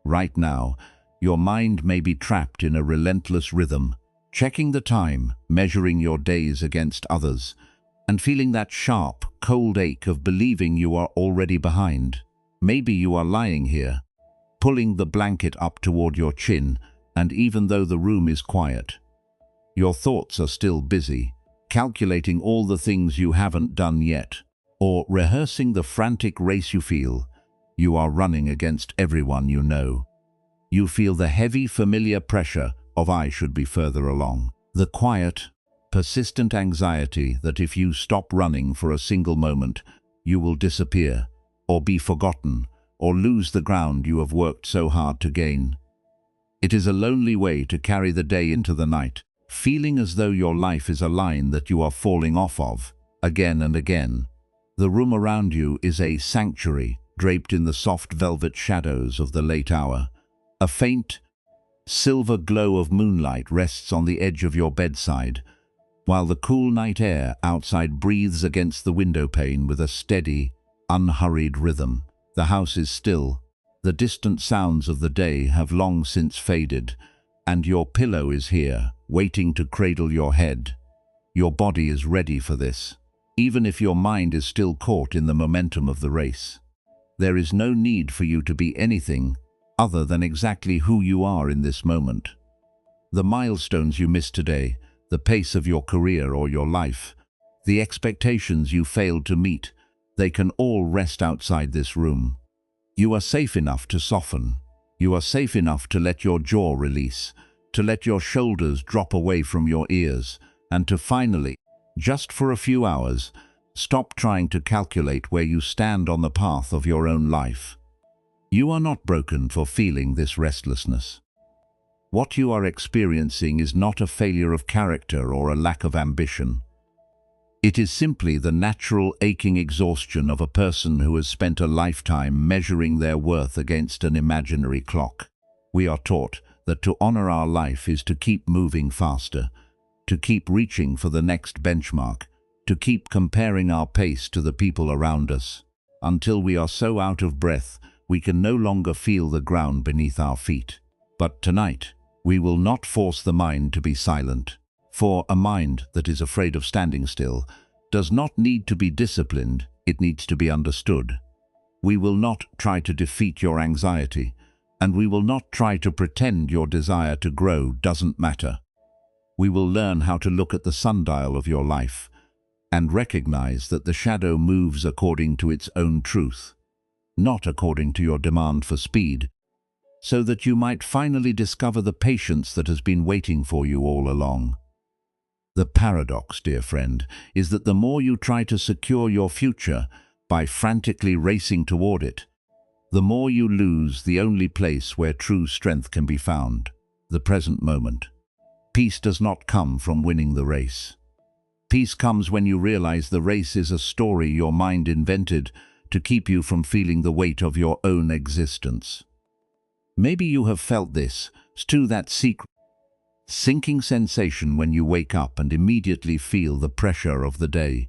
Right now, your mind may be trapped in a relentless rhythm, checking the time, measuring your days against others, and feeling that sharp, cold ache of believing you are already behind. Maybe you are lying here, pulling the blanket up toward your chin, and even though the room is quiet, your thoughts are still busy, calculating all the things you haven't done yet, or rehearsing the frantic race you feel. You are running against everyone you know. You feel the heavy, familiar pressure of "I should be further along." The quiet, persistent anxiety that if you stop running for a single moment, you will disappear, or be forgotten, or lose the ground you have worked so hard to gain. It is a lonely way to carry the day into the night, feeling as though your life is a line that you are falling off of, again and again. The room around you is a sanctuary, draped in the soft velvet shadows of the late hour. A faint, silver glow of moonlight rests on the edge of your bedside, while the cool night air outside breathes against the window pane with a steady, unhurried rhythm. The house is still. The distant sounds of the day have long since faded, and your pillow is here, waiting to cradle your head. Your body is ready for this, even if your mind is still caught in the momentum of the race. There is no need for you to be anything other than exactly who you are in this moment. The milestones you missed today, the pace of your career or your life, the expectations you failed to meet, they can all rest outside this room. You are safe enough to soften. You are safe enough to let your jaw release, to let your shoulders drop away from your ears, and to finally, just for a few hours, stop trying to calculate where you stand on the path of your own life. You are not broken for feeling this restlessness. What you are experiencing is not a failure of character or a lack of ambition. It is simply the natural aching exhaustion of a person who has spent a lifetime measuring their worth against an imaginary clock. We are taught that to honor our life is to keep moving faster, to keep reaching for the next benchmark, to keep comparing our pace to the people around us, until we are so out of breath we can no longer feel the ground beneath our feet. But tonight, we will not force the mind to be silent, for a mind that is afraid of standing still does not need to be disciplined, it needs to be understood. We will not try to defeat your anxiety, and we will not try to pretend your desire to grow doesn't matter. We will learn how to look at the sundial of your life and recognize that the shadow moves according to its own truth, not according to your demand for speed, so that you might finally discover the patience that has been waiting for you all along. The paradox, dear friend, is that the more you try to secure your future by frantically racing toward it, the more you lose the only place where true strength can be found, the present moment. Peace does not come from winning the race. Peace comes when you realize the race is a story your mind invented to keep you from feeling the weight of your own existence. Maybe you have felt this, too, that secret, sinking sensation when you wake up and immediately feel the pressure of the day.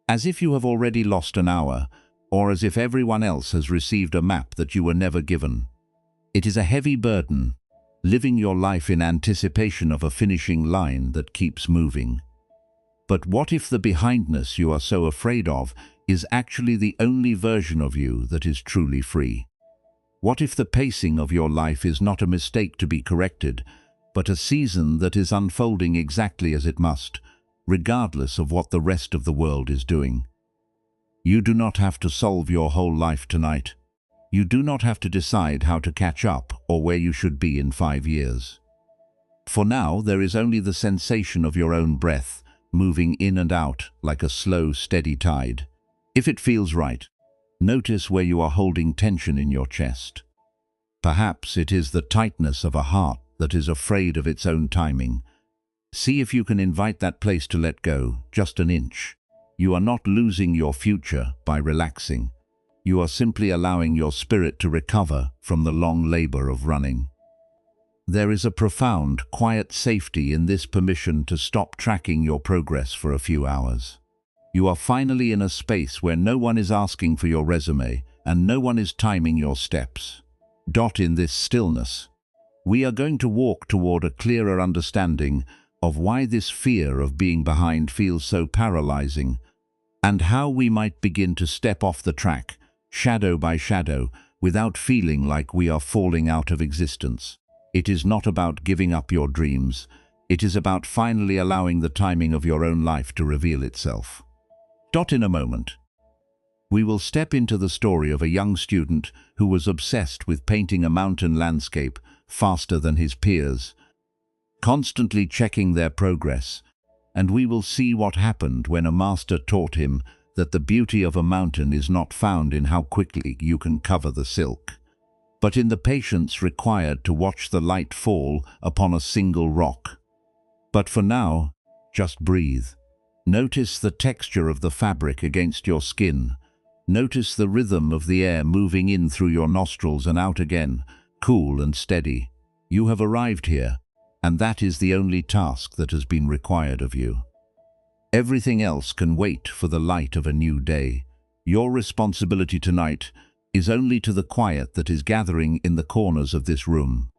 As if you have already lost an hour, or as if everyone else has received a map that you were never given. It is a heavy burden, living your life in anticipation of a finishing line that keeps moving. But what if the behindness you are so afraid of is actually the only version of you that is truly free? What if the pacing of your life is not a mistake to be corrected, but a season that is unfolding exactly as it must, regardless of what the rest of the world is doing? You do not have to solve your whole life tonight. You do not have to decide how to catch up or where you should be in 5 years. For now, there is only the sensation of your own breath, moving in and out like a slow, steady tide. If it feels right, notice where you are holding tension in your chest. Perhaps it is the tightness of a heart that is afraid of its own timing. See if you can invite that place to let go, just an inch. You are not losing your future by relaxing. You are simply allowing your spirit to recover from the long labor of running. There is a profound, quiet safety in this permission to stop tracking your progress for a few hours. You are finally in a space where no one is asking for your resume and no one is timing your steps. In this stillness, we are going to walk toward a clearer understanding of why this fear of being behind feels so paralyzing, and how we might begin to step off the track, shadow by shadow, without feeling like we are falling out of existence. It is not about giving up your dreams. It is about finally allowing the timing of your own life to reveal itself. In a moment, we will step into the story of a young student who was obsessed with painting a mountain landscape faster than his peers, constantly checking their progress, and we will see what happened when a master taught him that the beauty of a mountain is not found in how quickly you can cover the silk, but in the patience required to watch the light fall upon a single rock. But for now, just breathe. Notice the texture of the fabric against your skin. Notice the rhythm of the air moving in through your nostrils and out again, cool and steady. You have arrived here, and that is the only task that has been required of you. Everything else can wait for the light of a new day. Your responsibility tonight is only to the quiet that is gathering in the corners of this room,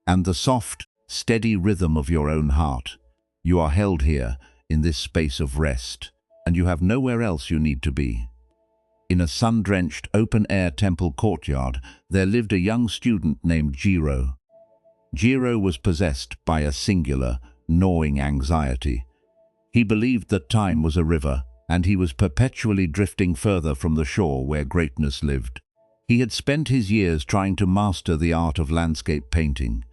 and the soft, steady rhythm of your own heart. You are held here, in this space of rest, and you have nowhere else you need to be. In a sun-drenched, open-air temple courtyard, there lived a young student named Jiro. Jiro was possessed by a singular, gnawing anxiety. He believed that time was a river, and he was perpetually drifting further from the shore where greatness lived. He had spent his years trying to master the art of landscape painting,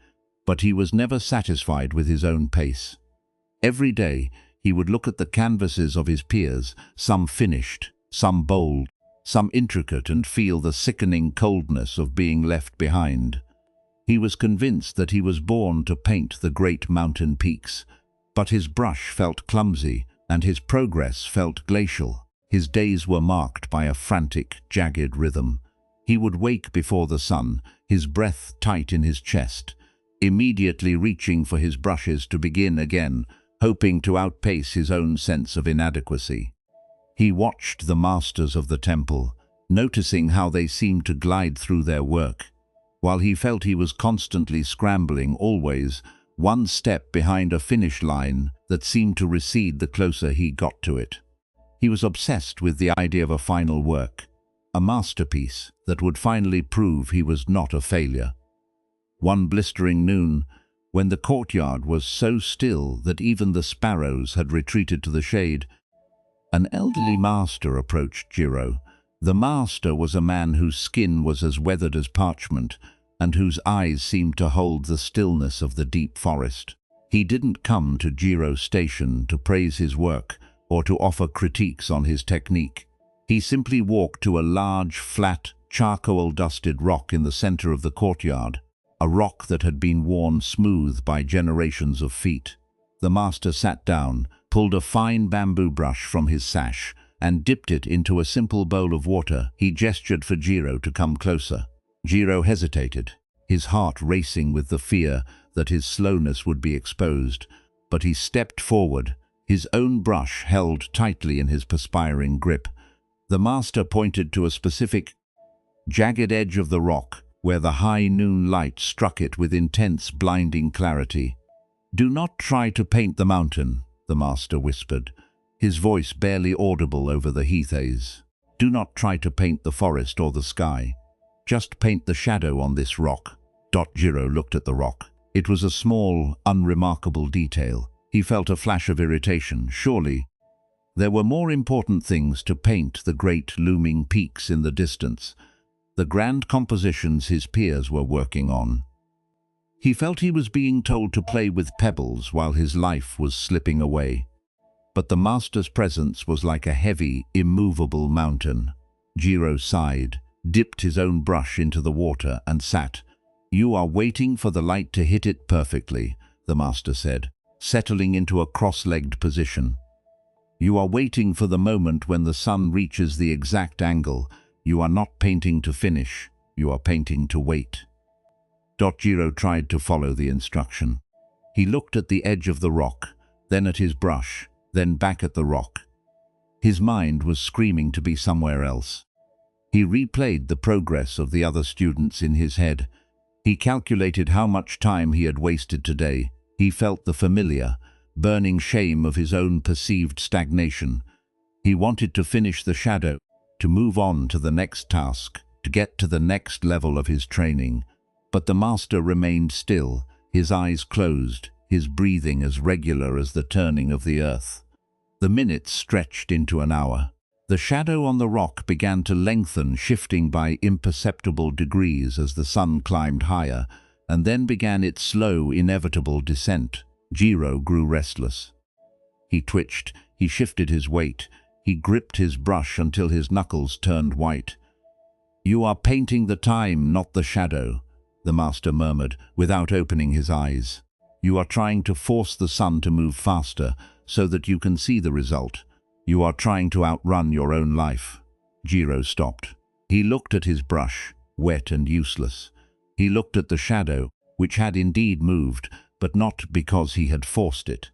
but he was never satisfied with his own pace. Every day, he would look at the canvases of his peers, some finished, some bold, some intricate, and feel the sickening coldness of being left behind. He was convinced that he was born to paint the great mountain peaks, but his brush felt clumsy and his progress felt glacial. His days were marked by a frantic, jagged rhythm. He would wake before the sun, his breath tight in his chest, immediately reaching for his brushes to begin again, hoping to outpace his own sense of inadequacy. He watched the masters of the temple, noticing how they seemed to glide through their work, while he felt he was constantly scrambling, always one step behind a finish line that seemed to recede the closer he got to it. He was obsessed with the idea of a final work, a masterpiece that would finally prove he was not a failure. One blistering noon, when the courtyard was so still that even the sparrows had retreated to the shade, an elderly master approached Jiro. The master was a man whose skin was as weathered as parchment, and whose eyes seemed to hold the stillness of the deep forest. He didn't come to Jiro's station to praise his work or to offer critiques on his technique. He simply walked to a large, flat, charcoal-dusted rock in the center of the courtyard, a rock that had been worn smooth by generations of feet. The master sat down, pulled a fine bamboo brush from his sash, and dipped it into a simple bowl of water. He gestured for Jiro to come closer. Jiro hesitated, his heart racing with the fear that his slowness would be exposed, but he stepped forward, his own brush held tightly in his perspiring grip. The master pointed to a specific, jagged edge of the rock, where the high noon light struck it with intense, blinding clarity. "Do not try to paint the mountain," the master whispered, his voice barely audible over the heath haze. "Do not try to paint the forest or the sky. Just paint the shadow on this rock." Jiro looked at the rock. It was a small, unremarkable detail. He felt a flash of irritation. Surely, there were more important things to paint: the great looming peaks in the distance, the grand compositions his peers were working on. He felt he was being told to play with pebbles while his life was slipping away. But the master's presence was like a heavy, immovable mountain. Jiro sighed, dipped his own brush into the water, and sat. "You are waiting for the light to hit it perfectly," the master said, settling into a cross-legged position. "You are waiting for the moment when the sun reaches the exact angle. You are not painting to finish, you are painting to wait." Jiro tried to follow the instruction. He looked at the edge of the rock, then at his brush, then back at the rock. His mind was screaming to be somewhere else. He replayed the progress of the other students in his head. He calculated how much time he had wasted today. He felt the familiar, burning shame of his own perceived stagnation. He wanted to finish the shadow, to move on to the next task, to get to the next level of his training. But the master remained still, his eyes closed, his breathing as regular as the turning of the earth. The minutes stretched into an hour. The shadow on the rock began to lengthen, shifting by imperceptible degrees as the sun climbed higher, and then began its slow, inevitable descent. Jiro grew restless. He twitched, he shifted his weight, he gripped his brush until his knuckles turned white. "You are painting the time, not the shadow," the master murmured, without opening his eyes. "You are trying to force the sun to move faster, so that you can see the result. You are trying to outrun your own life." Jiro stopped. He looked at his brush, wet and useless. He looked at the shadow, which had indeed moved, but not because he had forced it.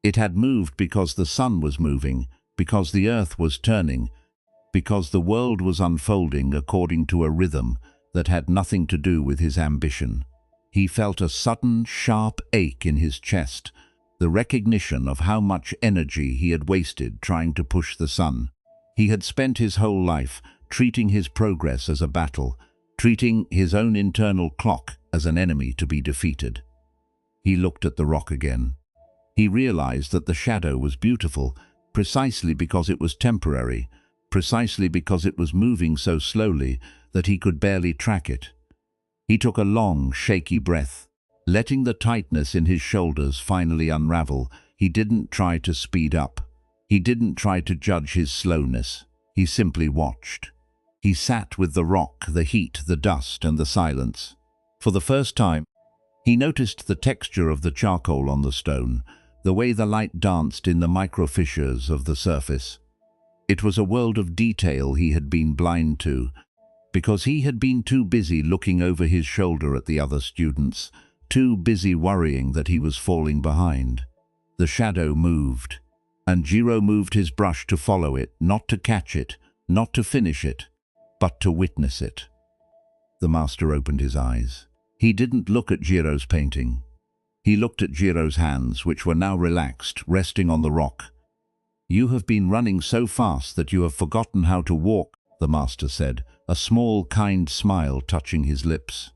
It had moved because the sun was moving, because the earth was turning, because the world was unfolding according to a rhythm that had nothing to do with his ambition. He felt a sudden, sharp ache in his chest, the recognition of how much energy he had wasted trying to push the sun. He had spent his whole life treating his progress as a battle, treating his own internal clock as an enemy to be defeated. He looked at the rock again. He realized that the shadow was beautiful precisely because it was temporary, precisely because it was moving so slowly that he could barely track it. He took a long, shaky breath. Letting the tightness in his shoulders finally unravel, he didn't try to speed up. He didn't try to judge his slowness. He simply watched. He sat with the rock, the heat, the dust, and the silence. For the first time, he noticed the texture of the charcoal on the stone, the way the light danced in the micro-fissures of the surface. It was a world of detail he had been blind to, because he had been too busy looking over his shoulder at the other students, too busy worrying that he was falling behind. The shadow moved, and Jiro moved his brush to follow it, not to catch it, not to finish it, but to witness it. The master opened his eyes. He didn't look at Jiro's painting. He looked at Jiro's hands, which were now relaxed, resting on the rock. "You have been running so fast that you have forgotten how to walk," the master said, a small, kind smile touching his lips.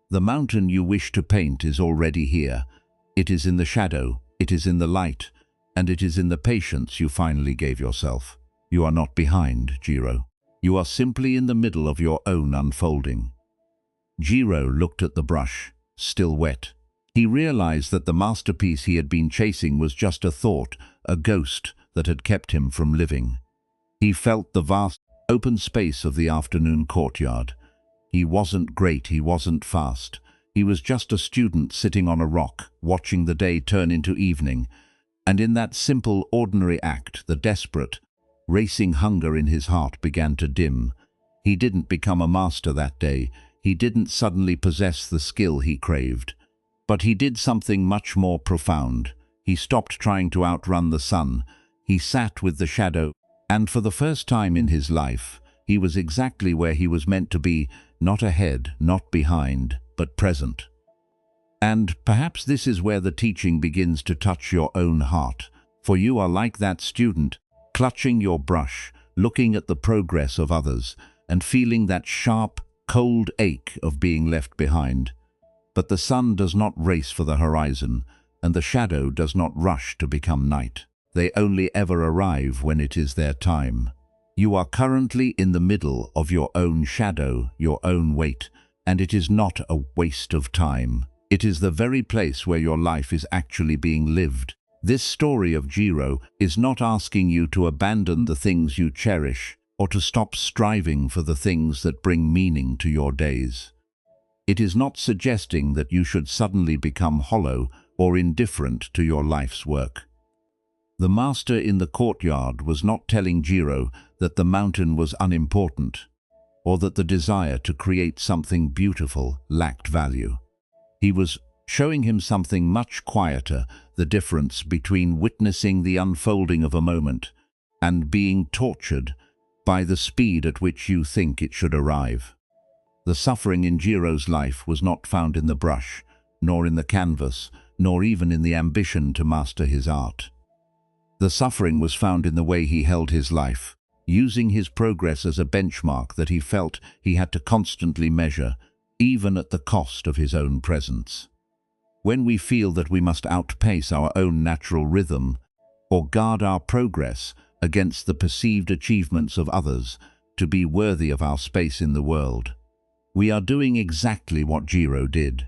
"The mountain you wish to paint is already here. It is in the shadow, it is in the light, and it is in the patience you finally gave yourself. You are not behind, Jiro. You are simply in the middle of your own unfolding." Jiro looked at the brush, still wet. He realized that the masterpiece he had been chasing was just a thought, a ghost that had kept him from living. He felt the vast, open space of the afternoon courtyard. He wasn't great, he wasn't fast. He was just a student sitting on a rock, watching the day turn into evening. And in that simple, ordinary act, the desperate, racing hunger in his heart began to dim. He didn't become a master that day. He didn't suddenly possess the skill he craved. But he did something much more profound. He stopped trying to outrun the sun. He sat with the shadow, and for the first time in his life, he was exactly where he was meant to be, not ahead, not behind, but present. And perhaps this is where the teaching begins to touch your own heart, for you are like that student, clutching your brush, looking at the progress of others, and feeling that sharp, cold ache of being left behind. But the sun does not race for the horizon, and the shadow does not rush to become night. They only ever arrive when it is their time. You are currently in the middle of your own shadow, your own weight, and it is not a waste of time. It is the very place where your life is actually being lived. This story of Jiro is not asking you to abandon the things you cherish or to stop striving for the things that bring meaning to your days. It is not suggesting that you should suddenly become hollow or indifferent to your life's work. The master in the courtyard was not telling Jiro that the mountain was unimportant, or that the desire to create something beautiful lacked value. He was showing him something much quieter, the difference between witnessing the unfolding of a moment and being tortured by the speed at which you think it should arrive. The suffering in Jiro's life was not found in the brush, nor in the canvas, nor even in the ambition to master his art. The suffering was found in the way he held his life, using his progress as a benchmark that he felt he had to constantly measure, even at the cost of his own presence. When we feel that we must outpace our own natural rhythm, or guard our progress against the perceived achievements of others to be worthy of our space in the world, we are doing exactly what Jiro did.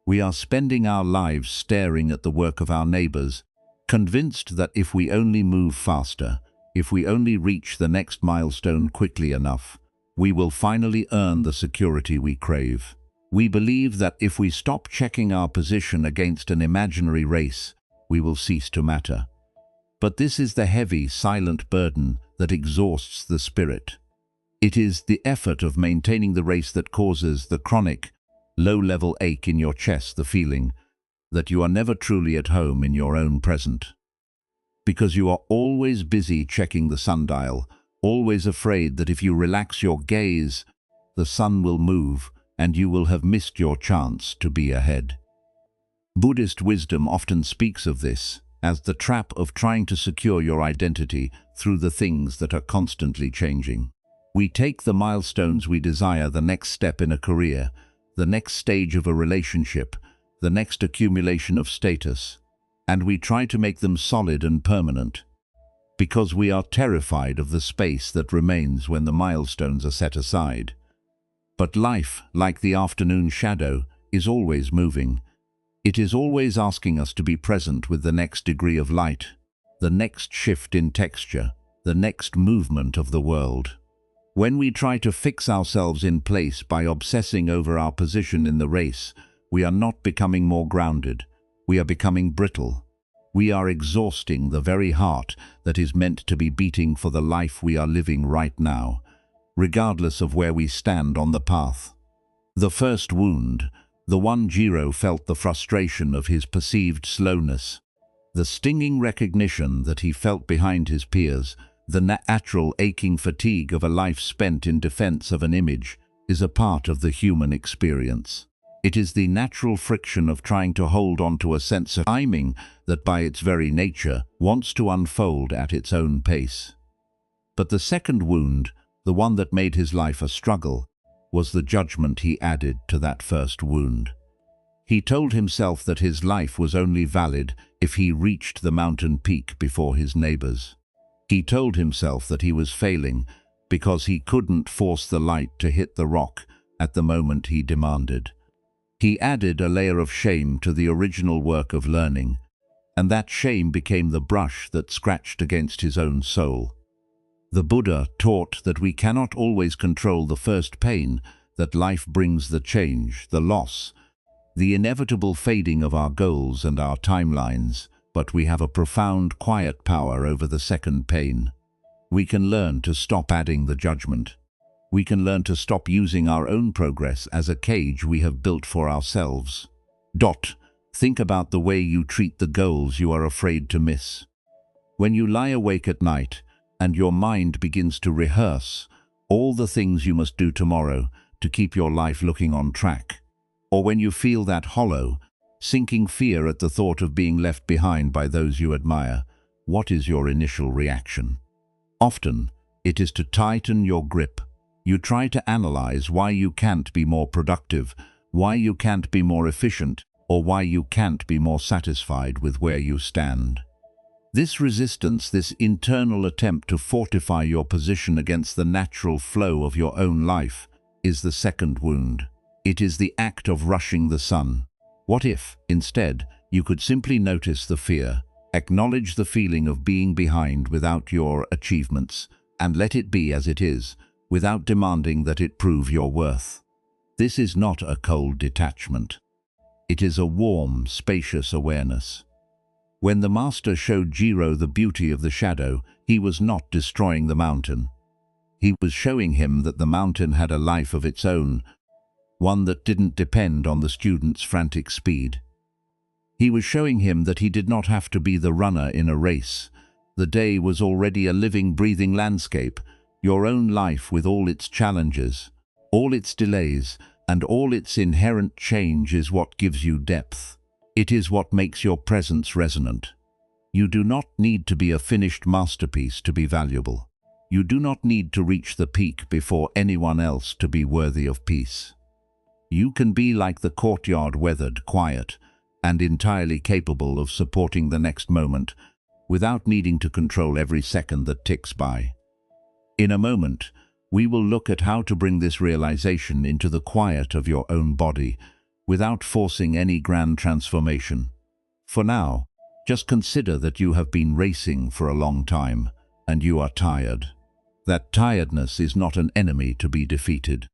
We are spending our lives staring at the work of our neighbors, convinced that if we only move faster, if we only reach the next milestone quickly enough, we will finally earn the security we crave. We believe that if we stop checking our position against an imaginary race, we will cease to matter. But this is the heavy, silent burden that exhausts the spirit. It is the effort of maintaining the race that causes the chronic, low-level ache in your chest, the feeling that you are never truly at home in your own present. Because you are always busy checking the sundial, always afraid that if you relax your gaze, the sun will move and you will have missed your chance to be ahead. Buddhist wisdom often speaks of this as the trap of trying to secure your identity through the things that are constantly changing. We take the milestones we desire, the next step in a career, the next stage of a relationship, the next accumulation of status, and we try to make them solid and permanent, because we are terrified of the space that remains when the milestones are set aside. But life, like the afternoon shadow, is always moving. It is always asking us to be present with the next degree of light, the next shift in texture, the next movement of the world. When we try to fix ourselves in place by obsessing over our position in the race, we are not becoming more grounded. We are becoming brittle. We are exhausting the very heart that is meant to be beating for the life we are living right now, regardless of where we stand on the path. The first wound, the one Jiro felt the frustration of his perceived slowness, the stinging recognition that he felt behind his peers, the natural aching fatigue of a life spent in defense of an image, is a part of the human experience. It is the natural friction of trying to hold on to a sense of timing that by its very nature wants to unfold at its own pace. But the second wound, the one that made his life a struggle, was the judgment he added to that first wound. He told himself that his life was only valid if he reached the mountain peak before his neighbors. He told himself that he was failing because he couldn't force the light to hit the rock at the moment he demanded. He added a layer of shame to the original work of learning, and that shame became the brush that scratched against his own soul. The Buddha taught that we cannot always control the first pain, that life brings the change, the loss, the inevitable fading of our goals and our timelines, but we have a profound, quiet power over the second pain. We can learn to stop adding the judgment. We can learn to stop using our own progress as a cage we have built for ourselves. Think about the way you treat the goals you are afraid to miss. When you lie awake at night and your mind begins to rehearse all the things you must do tomorrow to keep your life looking on track, or when you feel that hollow, sinking fear at the thought of being left behind by those you admire, what is your initial reaction? Often, it is to tighten your grip. You try to analyze why you can't be more productive, why you can't be more efficient, or why you can't be more satisfied with where you stand. This resistance, this internal attempt to fortify your position against the natural flow of your own life, is the second wound. It is the act of rushing the sun. What if, instead, you could simply notice the fear, acknowledge the feeling of being behind without your achievements, and let it be as it is, without demanding that it prove your worth? This is not a cold detachment. It is a warm, spacious awareness. When the master showed Jiro the beauty of the shadow, he was not destroying the mountain. He was showing him that the mountain had a life of its own, one that didn't depend on the student's frantic speed. He was showing him that he did not have to be the runner in a race. The day was already a living, breathing landscape, Your own life with all its challenges, all its delays, and all its inherent change is what gives you depth. It is what makes your presence resonant. You do not need to be a finished masterpiece to be valuable. You do not need to reach the peak before anyone else to be worthy of peace. You can be like the courtyard, weathered, quiet, and entirely capable of supporting the next moment without needing to control every second that ticks by. In a moment, we will look at how to bring this realization into the quiet of your own body without forcing any grand transformation. For now, just consider that you have been racing for a long time and you are tired. That tiredness is not an enemy to be defeated.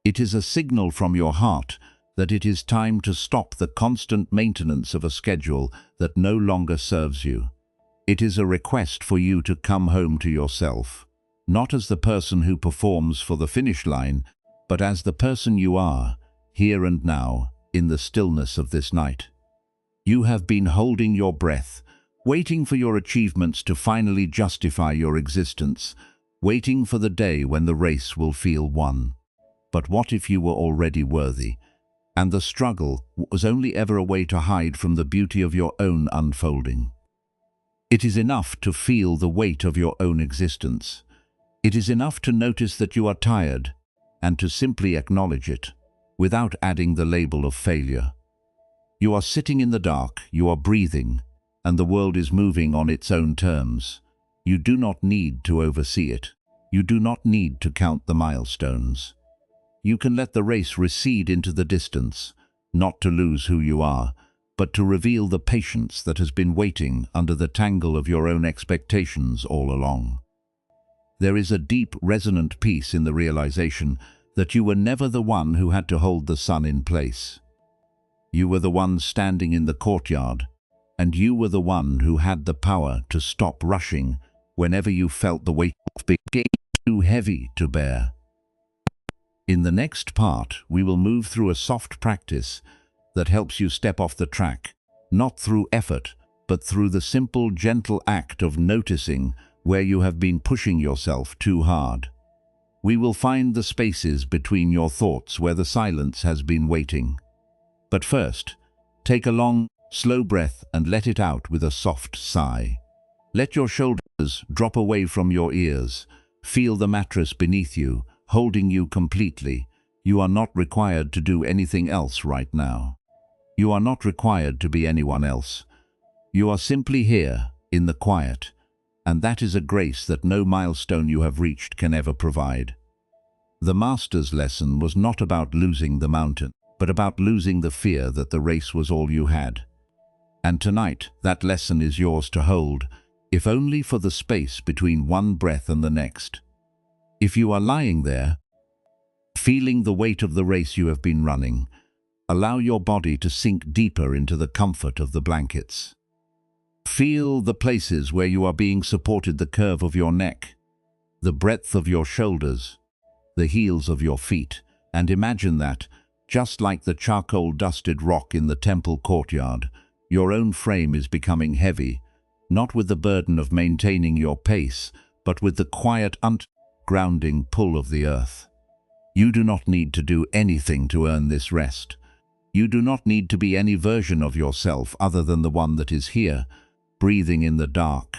It is a signal from your heart that it is time to stop the constant maintenance of a schedule that no longer serves you. It is a request for you to come home to yourself, not as the person who performs for the finish line, but as the person you are, here and now, in the stillness of this night. You have been holding your breath, waiting for your achievements to finally justify your existence, waiting for the day when the race will feel won. But what if you were already worthy, and the struggle was only ever a way to hide from the beauty of your own unfolding? It is enough to feel the weight of your own existence. It is enough to notice that you are tired, and to simply acknowledge it, without adding the label of failure. You are sitting in the dark, you are breathing, and the world is moving on its own terms. You do not need to oversee it. You do not need to count the milestones. You can let the race recede into the distance, not to lose who you are, but to reveal the patience that has been waiting under the tangle of your own expectations all along. There is a deep, resonant peace in the realization that you were never the one who had to hold the sun in place. You were the one standing in the courtyard, and you were the one who had the power to stop rushing whenever you felt the weight became too heavy to bear. In the next part, we will move through a soft practice that helps you step off the track, not through effort, but through the simple, gentle act of noticing where you have been pushing yourself too hard. We will find the spaces between your thoughts where the silence has been waiting. But first, take a long, slow breath and let it out with a soft sigh. Let your shoulders drop away from your ears. Feel the mattress beneath you, holding you completely. You are not required to do anything else right now. You are not required to be anyone else. You are simply here, in the quiet, and that is a grace that no milestone you have reached can ever provide. The master's lesson was not about losing the mountain, but about losing the fear that the race was all you had. And tonight, that lesson is yours to hold, if only for the space between one breath and the next. If you are lying there, feeling the weight of the race you have been running, allow your body to sink deeper into the comfort of the blankets. Feel the places where you are being supported, the curve of your neck, the breadth of your shoulders, the heels of your feet, and imagine that, just like the charcoal-dusted rock in the temple courtyard, your own frame is becoming heavy, not with the burden of maintaining your pace, but with the quiet, grounding pull of the earth. You do not need to do anything to earn this rest. You do not need to be any version of yourself other than the one that is here, breathing in the dark,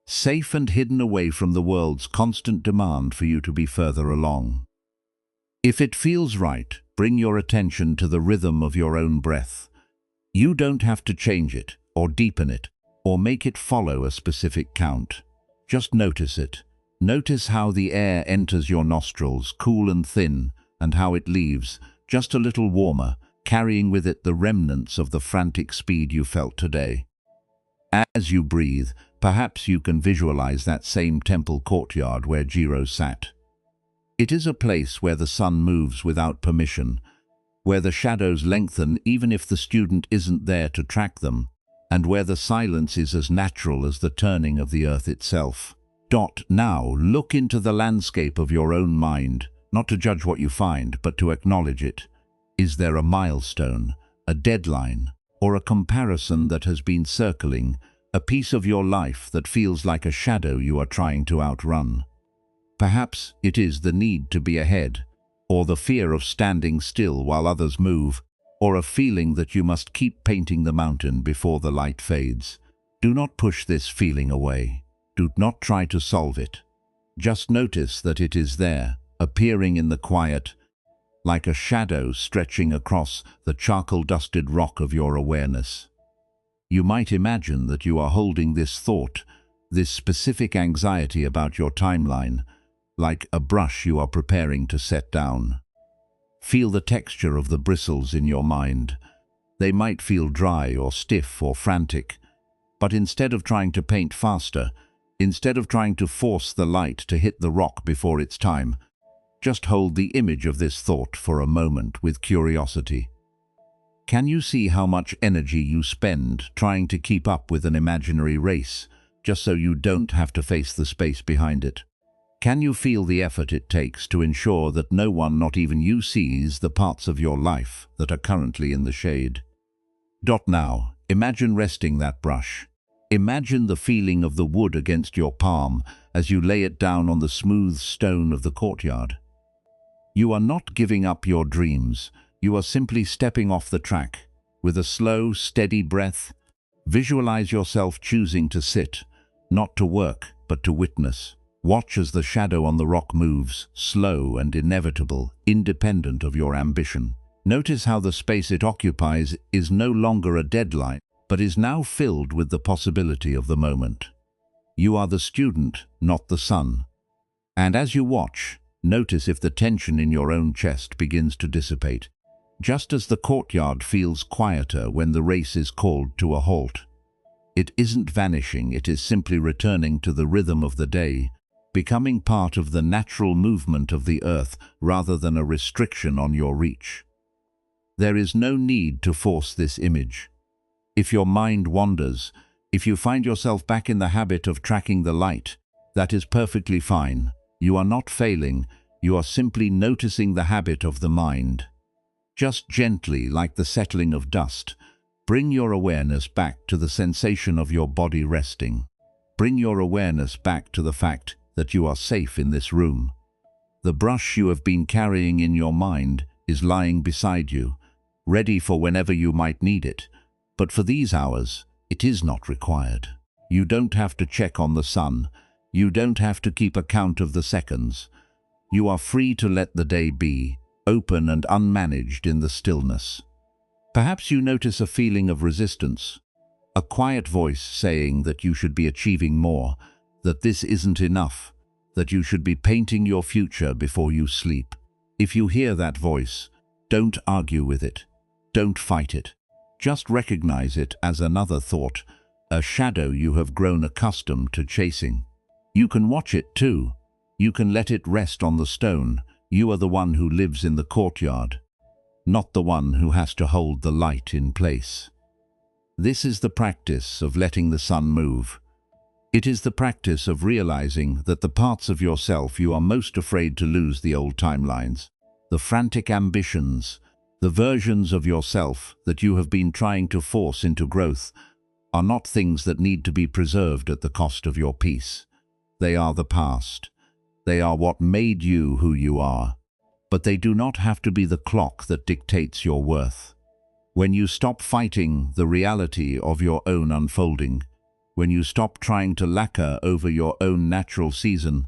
safe and hidden away from the world's constant demand for you to be further along. If it feels right, bring your attention to the rhythm of your own breath. You don't have to change it, or deepen it, or make it follow a specific count. Just notice it. Notice how the air enters your nostrils, cool and thin, and how it leaves, just a little warmer, carrying with it the remnants of the frantic speed you felt today. As you breathe, perhaps you can visualize that same temple courtyard where Jiro sat. It is a place where the sun moves without permission, where the shadows lengthen even if the student isn't there to track them, and where the silence is as natural as the turning of the earth itself. Now, look into the landscape of your own mind, not to judge what you find, but to acknowledge it. Is there a milestone, a deadline, or a comparison that has been circling, a piece of your life that feels like a shadow you are trying to outrun? Perhaps it is the need to be ahead, or the fear of standing still while others move, or a feeling that you must keep painting the mountain before the light fades. Do not push this feeling away. Do not try to solve it. Just notice that it is there, appearing in the quiet, like a shadow stretching across the charcoal-dusted rock of your awareness. You might imagine that you are holding this thought, this specific anxiety about your timeline, like a brush you are preparing to set down. Feel the texture of the bristles in your mind. They might feel dry or stiff or frantic, but instead of trying to paint faster, instead of trying to force the light to hit the rock before its time, just hold the image of this thought for a moment with curiosity. Can you see how much energy you spend trying to keep up with an imaginary race, just so you don't have to face the space behind it? Can you feel the effort it takes to ensure that no one, not even you, sees the parts of your life that are currently in the shade? Now, imagine resting that brush. Imagine the feeling of the wood against your palm as you lay it down on the smooth stone of the courtyard. You are not giving up your dreams. You are simply stepping off the track. With a slow, steady breath, visualize yourself choosing to sit, not to work, but to witness. Watch as the shadow on the rock moves, slow and inevitable, independent of your ambition. Notice how the space it occupies is no longer a deadline, but is now filled with the possibility of the moment. You are the student, not the sun. And as you watch, notice if the tension in your own chest begins to dissipate, just as the courtyard feels quieter when the race is called to a halt. It isn't vanishing, it is simply returning to the rhythm of the day, becoming part of the natural movement of the earth rather than a restriction on your reach. There is no need to force this image. If your mind wanders, if you find yourself back in the habit of tracking the light, that is perfectly fine. You are not failing, you are simply noticing the habit of the mind. Just gently, like the settling of dust, bring your awareness back to the sensation of your body resting. Bring your awareness back to the fact that you are safe in this room. The brush you have been carrying in your mind is lying beside you, ready for whenever you might need it. But for these hours, it is not required. You don't have to check on the sun. You don't have to keep account of the seconds. You are free to let the day be, open and unmanaged in the stillness. Perhaps you notice a feeling of resistance, a quiet voice saying that you should be achieving more, that this isn't enough, that you should be painting your future before you sleep. If you hear that voice, don't argue with it. Don't fight it. Just recognize it as another thought, a shadow you have grown accustomed to chasing. You can watch it too. You can let it rest on the stone. You are the one who lives in the courtyard, not the one who has to hold the light in place. This is the practice of letting the sun move. It is the practice of realizing that the parts of yourself you are most afraid to lose, the old timelines, the frantic ambitions, the versions of yourself that you have been trying to force into growth, are not things that need to be preserved at the cost of your peace. They are the past. They are what made you who you are. But they do not have to be the clock that dictates your worth. When you stop fighting the reality of your own unfolding, when you stop trying to lacquer over your own natural season,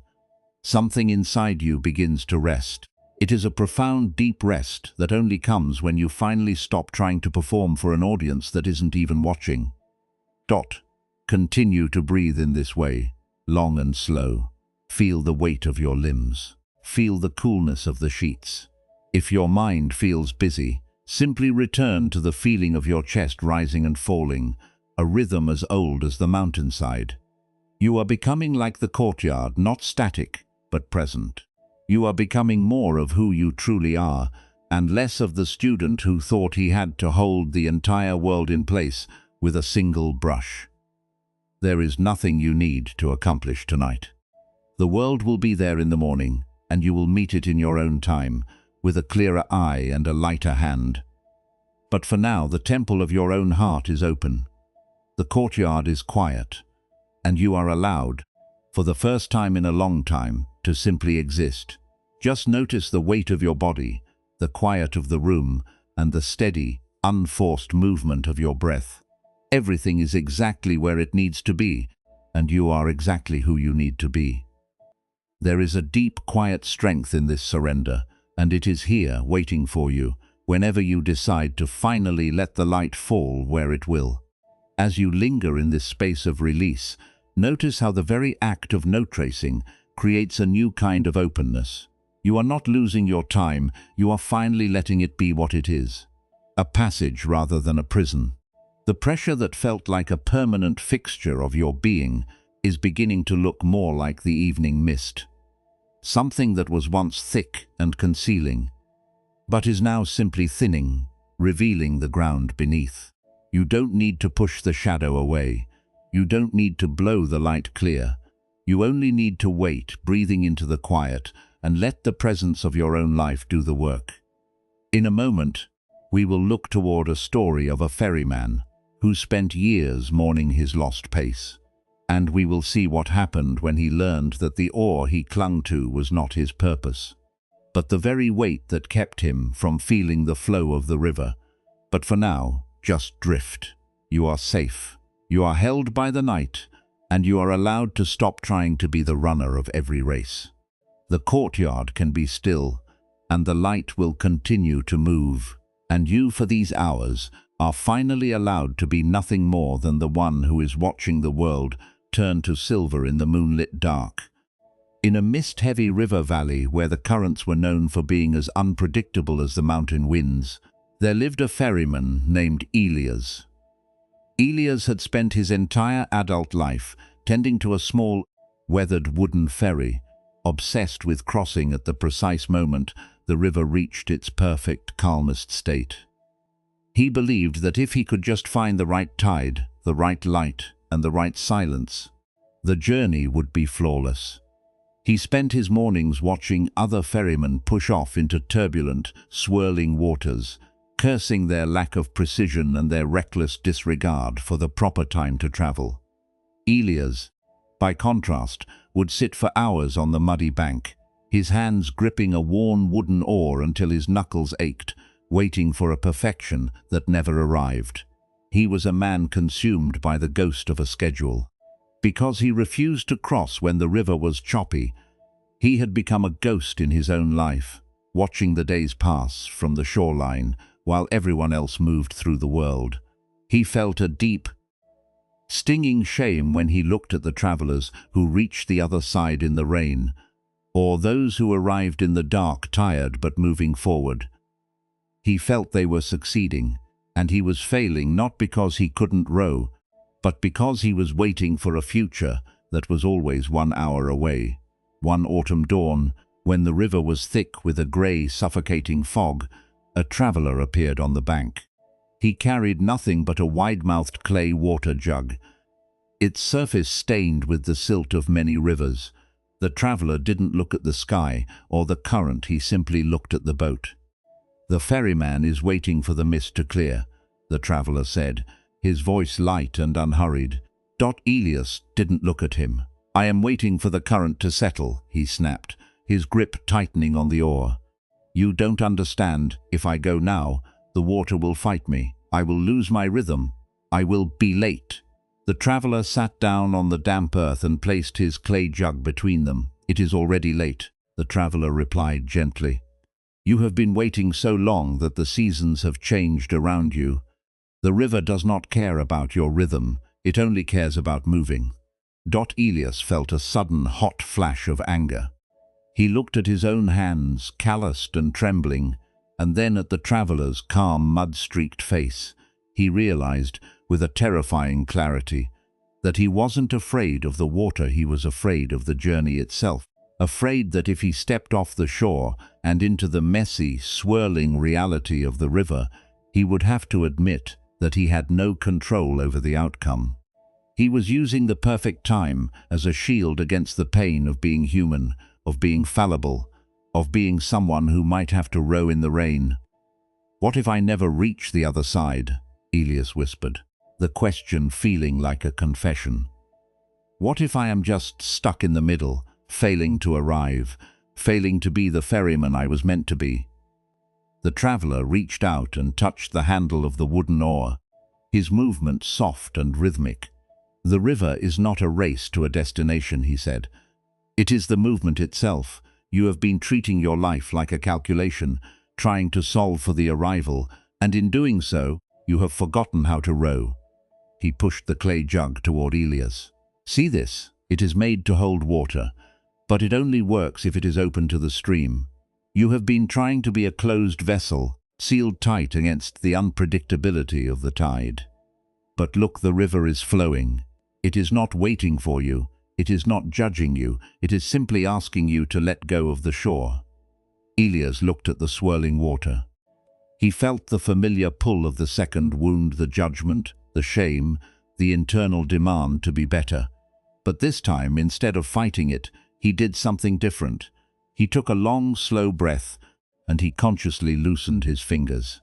something inside you begins to rest. It is a profound, deep rest that only comes when you finally stop trying to perform for an audience that isn't even watching. Continue to breathe in this way, long and slow. Feel the weight of your limbs. Feel the coolness of the sheets. If your mind feels busy, simply return to the feeling of your chest rising and falling, a rhythm as old as the mountainside. You are becoming like the courtyard, not static, but present. You are becoming more of who you truly are, and less of the student who thought he had to hold the entire world in place with a single brush. There is nothing you need to accomplish tonight. The world will be there in the morning, and you will meet it in your own time, with a clearer eye and a lighter hand. But for now, the temple of your own heart is open. The courtyard is quiet, and you are allowed, for the first time in a long time, to simply exist. Just notice the weight of your body, the quiet of the room, and the steady, unforced movement of your breath. Everything is exactly where it needs to be, and you are exactly who you need to be. There is a deep, quiet strength in this surrender, and it is here, waiting for you, whenever you decide to finally let the light fall where it will. As you linger in this space of release, notice how the very act of note-tracing creates a new kind of openness. You are not losing your time, you are finally letting it be what it is. A passage rather than a prison. The pressure that felt like a permanent fixture of your being is beginning to look more like the evening mist. Something that was once thick and concealing, but is now simply thinning, revealing the ground beneath. You don't need to push the shadow away. You don't need to blow the light clear. You only need to wait, breathing into the quiet, and let the presence of your own life do the work. In a moment, we will look toward a story of a ferryman who spent years mourning his lost pace. And we will see what happened when he learned that the oar he clung to was not his purpose, but the very weight that kept him from feeling the flow of the river. But for now, just drift. You are safe. You are held by the night, and you are allowed to stop trying to be the runner of every race. The courtyard can be still, and the light will continue to move, and you, for these hours, are finally allowed to be nothing more than the one who is watching the world turn to silver in the moonlit dark. In a mist-heavy river valley where the currents were known for being as unpredictable as the mountain winds, there lived a ferryman named Elias. Elias had spent his entire adult life tending to a small, weathered wooden ferry, obsessed with crossing at the precise moment the river reached its perfect, calmest state. He believed that if he could just find the right tide, the right light, and the right silence, the journey would be flawless. He spent his mornings watching other ferrymen push off into turbulent, swirling waters, cursing their lack of precision and their reckless disregard for the proper time to travel. Elias, by contrast, would sit for hours on the muddy bank, his hands gripping a worn wooden oar until his knuckles ached, waiting for a perfection that never arrived. He was a man consumed by the ghost of a schedule. Because he refused to cross when the river was choppy, he had become a ghost in his own life, watching the days pass from the shoreline while everyone else moved through the world. He felt a deep, stinging shame when he looked at the travelers who reached the other side in the rain, or those who arrived in the dark, tired but moving forward. He felt they were succeeding, and he was failing not because he couldn't row, but because he was waiting for a future that was always 1 hour away. One autumn dawn, when the river was thick with a grey, suffocating fog, a traveller appeared on the bank. He carried nothing but a wide-mouthed clay water jug, its surface stained with the silt of many rivers. The traveller didn't look at the sky or the current, he simply looked at the boat. "The ferryman is waiting for the mist to clear," the traveller said, his voice light and unhurried. Elias didn't look at him. "I am waiting for the current to settle," he snapped, his grip tightening on the oar. "You don't understand. If I go now, the water will fight me. I will lose my rhythm. I will be late." The traveller sat down on the damp earth and placed his clay jug between them. "It is already late," the traveller replied gently. "You have been waiting so long that the seasons have changed around you. The river does not care about your rhythm, it only cares about moving." Elias felt a sudden hot flash of anger. He looked at his own hands, calloused and trembling, and then at the traveller's calm, mud-streaked face. He realized, with a terrifying clarity, that he wasn't afraid of the water, he was afraid of the journey itself. Afraid that if he stepped off the shore and into the messy, swirling reality of the river, he would have to admit that he had no control over the outcome. He was using the perfect time as a shield against the pain of being human, of being fallible, of being someone who might have to row in the rain. "What if I never reach the other side?" Elias whispered, the question feeling like a confession. "What if I am just stuck in the middle, failing to arrive, failing to be the ferryman I was meant to be. The traveler reached out and touched the handle of the wooden oar, his movement soft and rhythmic. "The river is not a race to a destination," he said. "It is the movement itself. You have been treating your life like a calculation, trying to solve for the arrival, and in doing so, you have forgotten how to row." He pushed the clay jug toward Elias. "See this? It is made to hold water, but it only works if it is open to the stream. You have been trying to be a closed vessel, sealed tight against the unpredictability of the tide. But look, the river is flowing. It is not waiting for you. It is not judging you. It is simply asking you to let go of the shore." Elias looked at the swirling water. He felt the familiar pull of the second wound, the judgment, the shame, the internal demand to be better. But this time, instead of fighting it, he did something different. He took a long, slow breath, and he consciously loosened his fingers.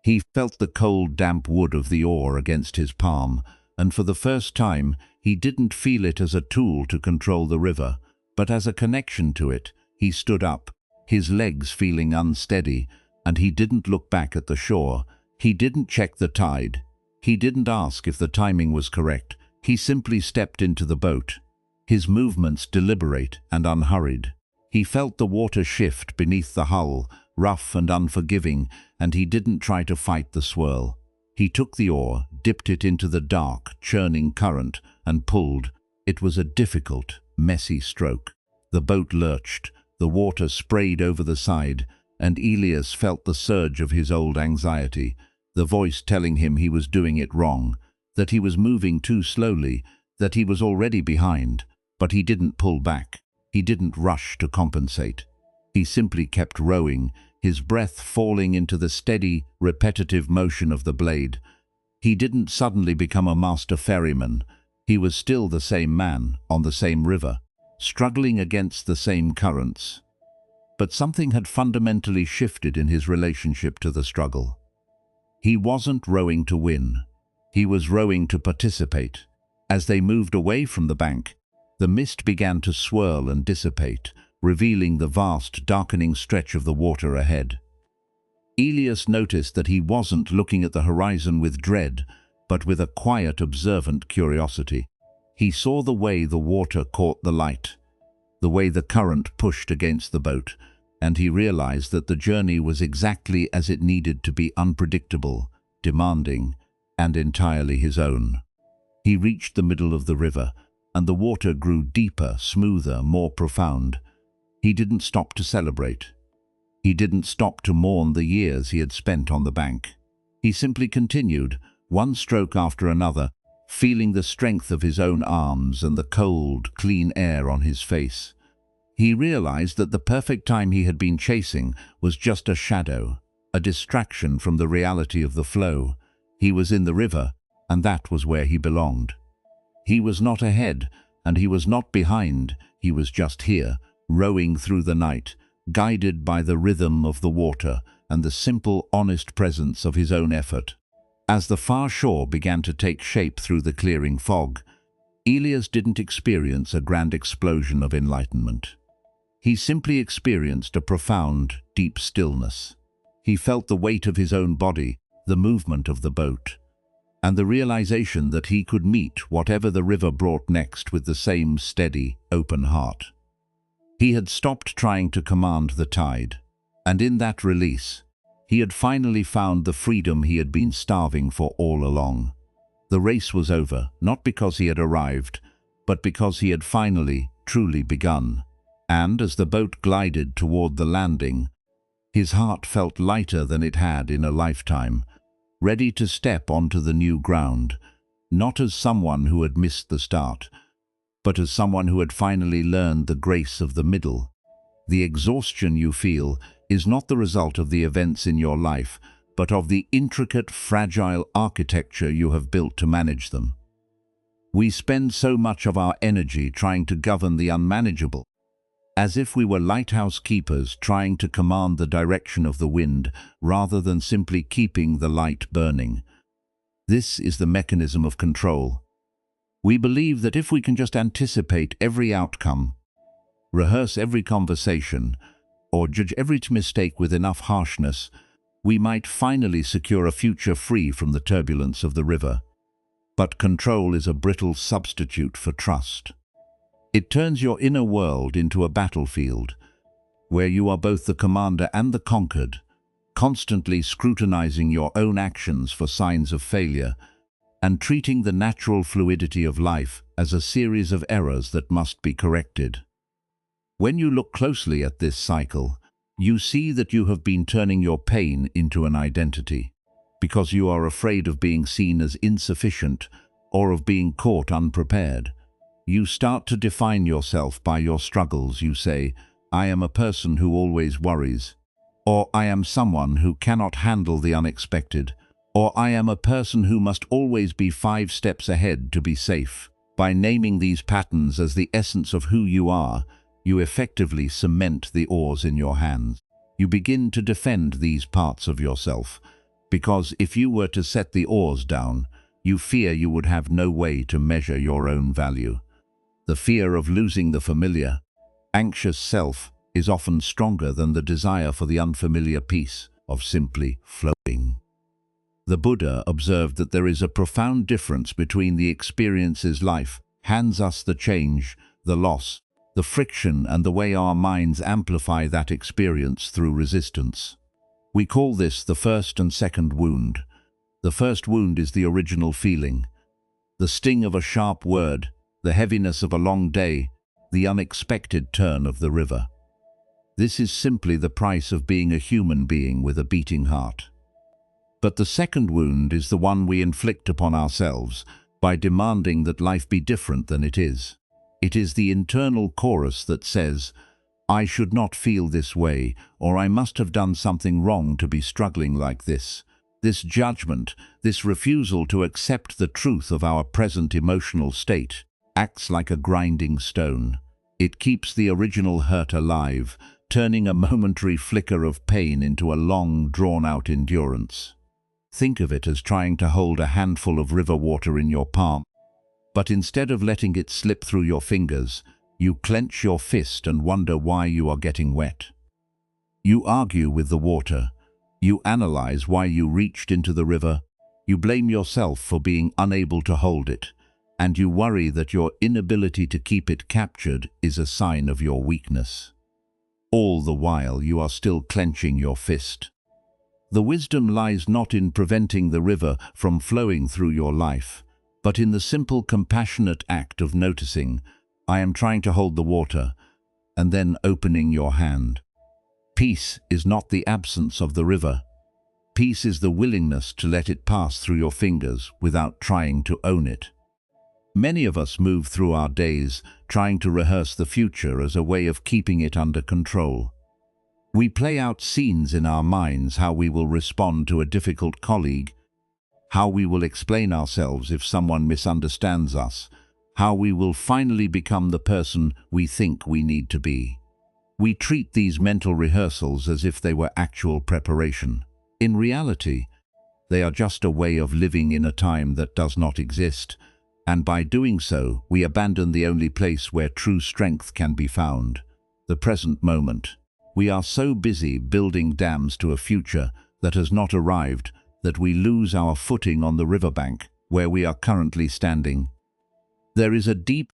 He felt the cold, damp wood of the oar against his palm, and for the first time, he didn't feel it as a tool to control the river, but as a connection to it. He stood up, his legs feeling unsteady, and he didn't look back at the shore. He didn't check the tide. He didn't ask if the timing was correct. He simply stepped into the boat, his movements deliberate and unhurried. He felt the water shift beneath the hull, rough and unforgiving, and he didn't try to fight the swirl. He took the oar, dipped it into the dark, churning current, and pulled. It was a difficult, messy stroke. The boat lurched, the water sprayed over the side, and Elias felt the surge of his old anxiety, the voice telling him he was doing it wrong, that he was moving too slowly, that he was already behind. But he didn't pull back. He didn't rush to compensate. He simply kept rowing, his breath falling into the steady, repetitive motion of the blade. He didn't suddenly become a master ferryman. He was still the same man, on the same river, struggling against the same currents. But something had fundamentally shifted in his relationship to the struggle. He wasn't rowing to win. He was rowing to participate. As they moved away from the bank, the mist began to swirl and dissipate, revealing the vast, darkening stretch of the water ahead. Elias noticed that he wasn't looking at the horizon with dread, but with a quiet, observant curiosity. He saw the way the water caught the light, the way the current pushed against the boat, and he realized that the journey was exactly as it needed to be: unpredictable, demanding, and entirely his own. He reached the middle of the river, and the water grew deeper, smoother, more profound. He didn't stop to celebrate. He didn't stop to mourn the years he had spent on the bank. He simply continued, one stroke after another, feeling the strength of his own arms and the cold, clean air on his face. He realized that the perfect time he had been chasing was just a shadow, a distraction from the reality of the flow. He was in the river, and that was where he belonged. He was not ahead, and he was not behind. He was just here, rowing through the night, guided by the rhythm of the water and the simple, honest presence of his own effort. As the far shore began to take shape through the clearing fog, Elias didn't experience a grand explosion of enlightenment. He simply experienced a profound, deep stillness. He felt the weight of his own body, the movement of the boat, and the realization that he could meet whatever the river brought next with the same steady, open heart. He had stopped trying to command the tide, and in that release, he had finally found the freedom he had been starving for all along. The race was over, not because he had arrived, but because he had finally, truly begun. And as the boat glided toward the landing, his heart felt lighter than it had in a lifetime, ready to step onto the new ground, not as someone who had missed the start, but as someone who had finally learned the grace of the middle. The exhaustion you feel is not the result of the events in your life, but of the intricate, fragile architecture you have built to manage them. We spend so much of our energy trying to govern the unmanageable, as if we were lighthouse keepers trying to command the direction of the wind rather than simply keeping the light burning. This is the mechanism of control. We believe that if we can just anticipate every outcome, rehearse every conversation, or judge every mistake with enough harshness, we might finally secure a future free from the turbulence of the river. But control is a brittle substitute for trust. It turns your inner world into a battlefield, where you are both the commander and the conquered, constantly scrutinizing your own actions for signs of failure, and treating the natural fluidity of life as a series of errors that must be corrected. When you look closely at this cycle, you see that you have been turning your pain into an identity, because you are afraid of being seen as insufficient or of being caught unprepared. You start to define yourself by your struggles. You say, "I am a person who always worries," or "I am someone who cannot handle the unexpected," or "I am a person who must always be 5 steps ahead to be safe." By naming these patterns as the essence of who you are, you effectively cement the oars in your hands. You begin to defend these parts of yourself, because if you were to set the oars down, you fear you would have no way to measure your own value. The fear of losing the familiar, anxious self is often stronger than the desire for the unfamiliar peace of simply flowing. The Buddha observed that there is a profound difference between the experiences life hands us, the change, the loss, the friction, and the way our minds amplify that experience through resistance. We call this the first and second wound. The first wound is the original feeling, the sting of a sharp word, the heaviness of a long day, the unexpected turn of the river. This is simply the price of being a human being with a beating heart. But the second wound is the one we inflict upon ourselves by demanding that life be different than it is. It is the internal chorus that says, "I should not feel this way," or "I must have done something wrong to be struggling like this." This judgment, this refusal to accept the truth of our present emotional state, acts like a grinding stone. It keeps the original hurt alive, turning a momentary flicker of pain into a long, drawn-out endurance. Think of it as trying to hold a handful of river water in your palm. But instead of letting it slip through your fingers, you clench your fist and wonder why you are getting wet. You argue with the water. You analyze why you reached into the river. You blame yourself for being unable to hold it. And you worry that your inability to keep it captured is a sign of your weakness. All the while you are still clenching your fist. The wisdom lies not in preventing the river from flowing through your life, but in the simple, compassionate act of noticing, "I am trying to hold the water," and then opening your hand. Peace is not the absence of the river. Peace is the willingness to let it pass through your fingers without trying to own it. Many of us move through our days trying to rehearse the future as a way of keeping it under control. We play out scenes in our minds: how we will respond to a difficult colleague, how we will explain ourselves if someone misunderstands us, how we will finally become the person we think we need to be. We treat these mental rehearsals as if they were actual preparation. In reality, they are just a way of living in a time that does not exist, and by doing so, we abandon the only place where true strength can be found, the present moment. We are so busy building dams to a future that has not arrived that we lose our footing on the riverbank where we are currently standing. There is a deep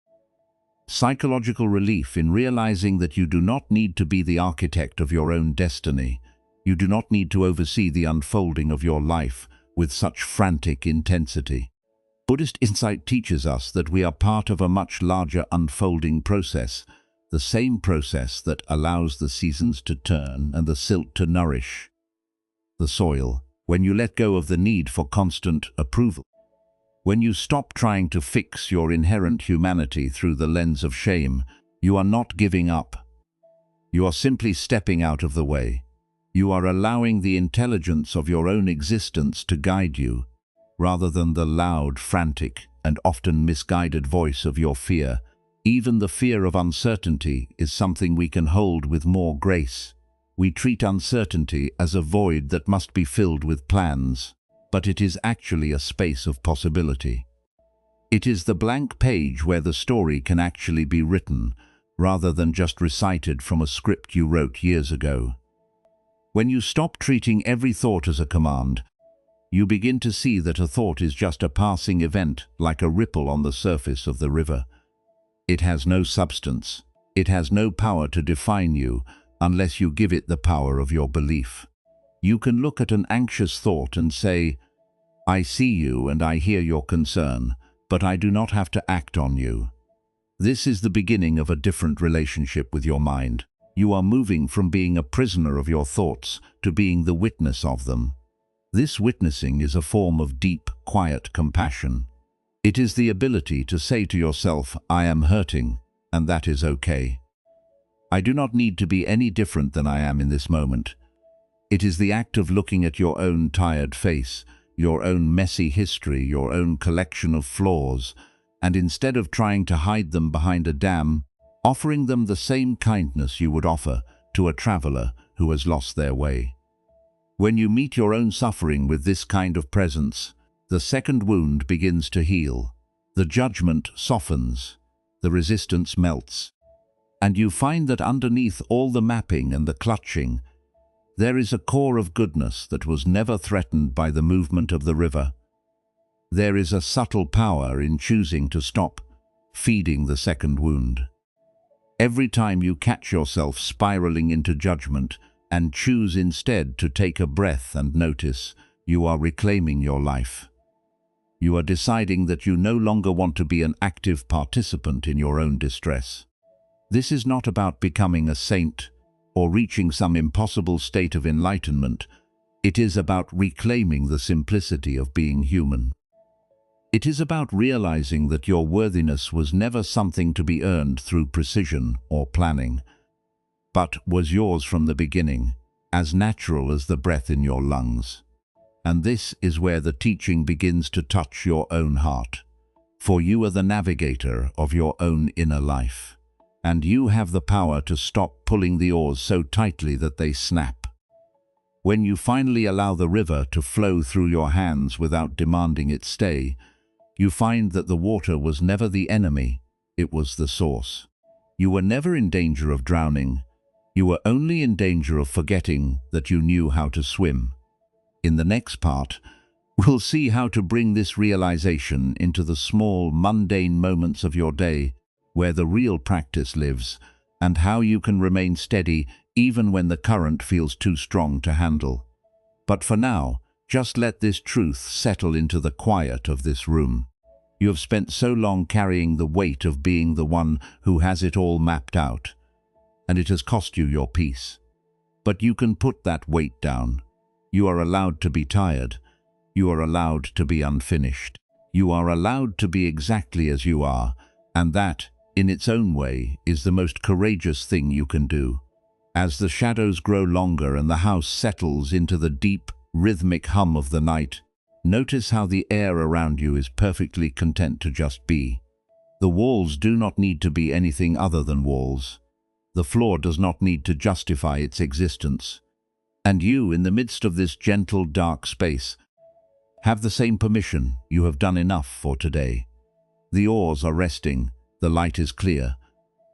psychological relief in realizing that you do not need to be the architect of your own destiny. You do not need to oversee the unfolding of your life with such frantic intensity. Buddhist insight teaches us that we are part of a much larger unfolding process, the same process that allows the seasons to turn and the silt to nourish the soil. When you let go of the need for constant approval, when you stop trying to fix your inherent humanity through the lens of shame, you are not giving up. You are simply stepping out of the way. You are allowing the intelligence of your own existence to guide you, rather than the loud, frantic, and often misguided voice of your fear. Even the fear of uncertainty is something we can hold with more grace. We treat uncertainty as a void that must be filled with plans, but it is actually a space of possibility. It is the blank page where the story can actually be written, rather than just recited from a script you wrote years ago. When you stop treating every thought as a command, you begin to see that a thought is just a passing event, like a ripple on the surface of the river. It has no substance. It has no power to define you unless you give it the power of your belief. You can look at an anxious thought and say, "I see you and I hear your concern, but I do not have to act on you." This is the beginning of a different relationship with your mind. You are moving from being a prisoner of your thoughts to being the witness of them. This witnessing is a form of deep, quiet compassion. It is the ability to say to yourself, "I am hurting, and that is okay. I do not need to be any different than I am in this moment." It is the act of looking at your own tired face, your own messy history, your own collection of flaws, and instead of trying to hide them behind a dam, offering them the same kindness you would offer to a traveler who has lost their way. When you meet your own suffering with this kind of presence, the second wound begins to heal. The judgment softens, the resistance melts, and you find that underneath all the mapping and the clutching, there is a core of goodness that was never threatened by the movement of the river. There is a subtle power in choosing to stop feeding the second wound. Every time you catch yourself spiraling into judgment and choose instead to take a breath and notice, you are reclaiming your life. You are deciding that you no longer want to be an active participant in your own distress. This is not about becoming a saint or reaching some impossible state of enlightenment. It is about reclaiming the simplicity of being human. It is about realizing that your worthiness was never something to be earned through precision or planning, but was yours from the beginning, as natural as the breath in your lungs. And this is where the teaching begins to touch your own heart. For you are the navigator of your own inner life, and you have the power to stop pulling the oars so tightly that they snap. When you finally allow the river to flow through your hands without demanding it stay, you find that the water was never the enemy, it was the source. You were never in danger of drowning. You were only in danger of forgetting that you knew how to swim. In the next part, we'll see how to bring this realization into the small, mundane moments of your day, where the real practice lives, and how you can remain steady even when the current feels too strong to handle. But for now, just let this truth settle into the quiet of this room. You have spent so long carrying the weight of being the one who has it all mapped out, and it has cost you your peace. But you can put that weight down. You are allowed to be tired. You are allowed to be unfinished. You are allowed to be exactly as you are, and that, in its own way, is the most courageous thing you can do. As the shadows grow longer and the house settles into the deep, rhythmic hum of the night, notice how the air around you is perfectly content to just be. The walls do not need to be anything other than walls. The floor does not need to justify its existence. And you, in the midst of this gentle, dark space, have the same permission. You have done enough for today. The oars are resting, the light is clear,